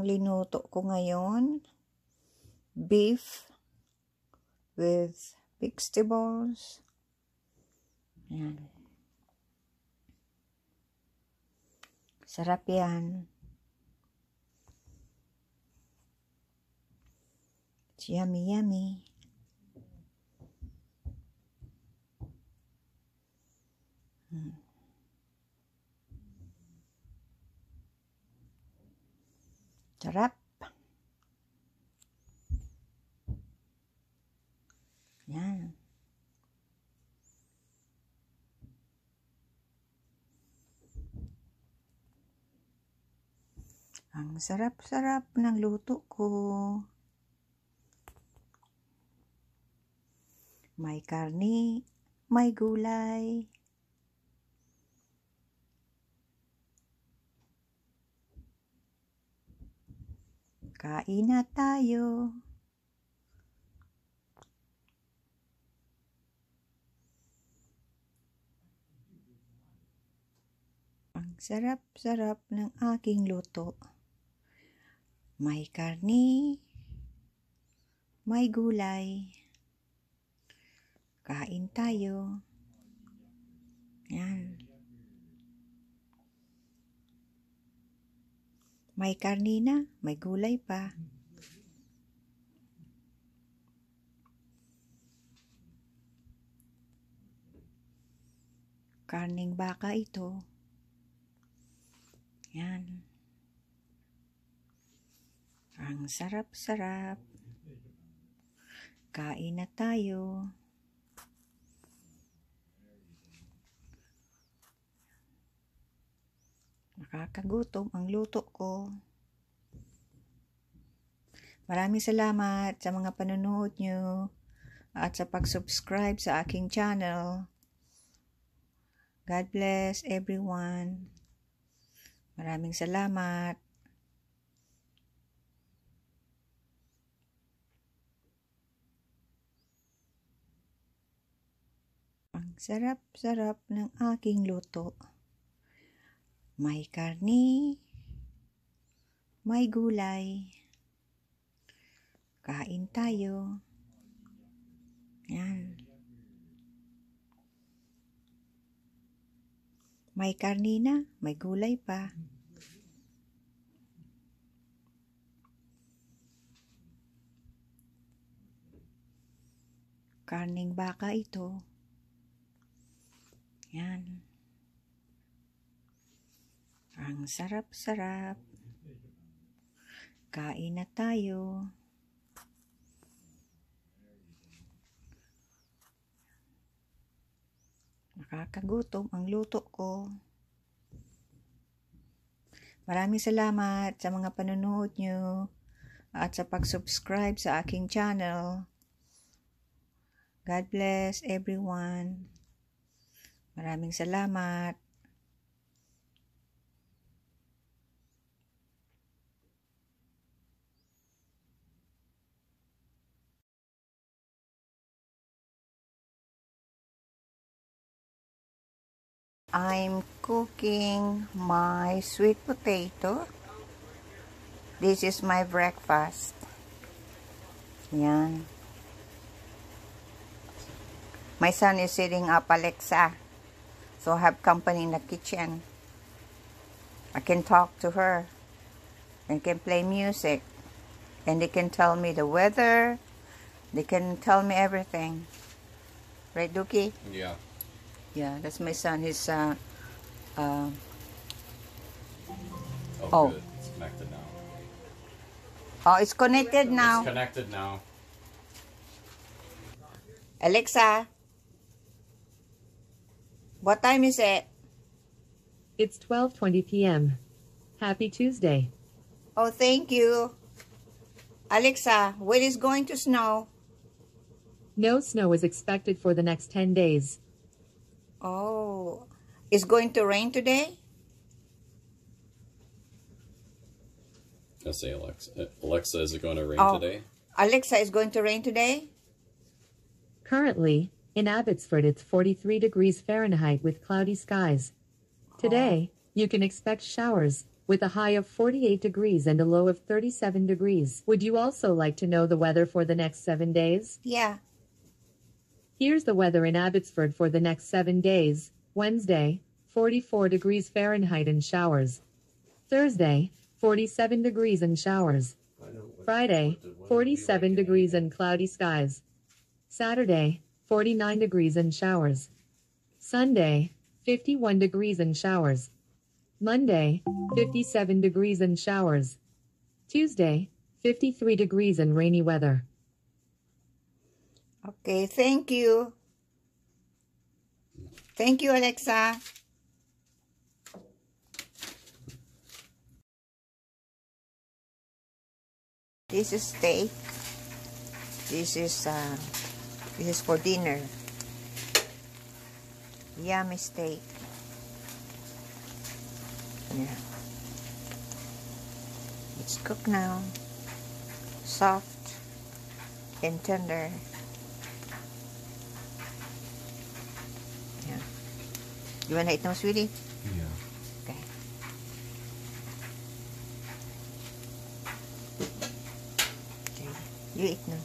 linuto ko ngayon, beef with vegetables. Yan. Sarap yan. It's yummy, yummy. Sarap. Yan. Ang sarap-sarap ng luto ko. May karni, may gulay. Kain na tayo. Ang sarap-sarap ng aking luto. May karni, may gulay. Kain tayo. Yan. May karni na, may gulay pa. Karning baka ito. Yan. Ang sarap-sarap. Kain na tayo. Nakakagutom ang luto ko. Maraming salamat sa mga panonood nyo at sa pag-subscribe sa aking channel. God bless everyone. Maraming salamat. Ang sarap-sarap ng aking luto. May karni, may gulay. Kain tayo. Yan. May karni na, may gulay pa. Karning baka ito. Yan. Ang sarap-sarap. Kain na tayo. Nakakagutom ang luto ko. Maraming salamat sa mga panonood nyo at sa pag-subscribe sa aking channel. God bless everyone. Maraming salamat. I'm cooking my sweet potato. This is my breakfast. Yan. My son is setting up Alexa. So I have company in the kitchen. I can talk to her. And can play music. And they can tell me the weather. They can tell me everything. Right, Dookie? Yeah. Yeah, that's my son. He's Oh, Oh. good. It's connected now. oh, it's connected now. It's connected now. Alexa, what time is it? It's 12:20 p.m. Happy Tuesday. Oh, thank you. Alexa, when is going to snow? No snow is expected for the next 10 days. Oh, it's going to rain today? I'll say Alexa. Alexa, is it going to rain Oh. today? Alexa, is going to rain today? Currently, in Abbotsford it's 43 degrees Fahrenheit with cloudy skies. Today, you can expect showers, with a high of 48 degrees and a low of 37 degrees. Would you also like to know the weather for the next 7 days? Yeah. Here's the weather in Abbotsford for the next 7 days. Wednesday, 44 degrees Fahrenheit and showers. Thursday, 47 degrees and showers. Friday, 47 degrees and cloudy skies. Saturday, 49 degrees and showers. Sunday, 51 degrees and showers. Monday, 57 degrees and showers. Tuesday, 53 degrees and rainy weather. Okay, thank you. Thank you, Alexa. This is steak. This is for dinner. Yummy steak. Yeah. It's cooked now. Soft and tender. Yeah. You wanna eat now, sweetie? Yeah. Okay. Okay. You eat now.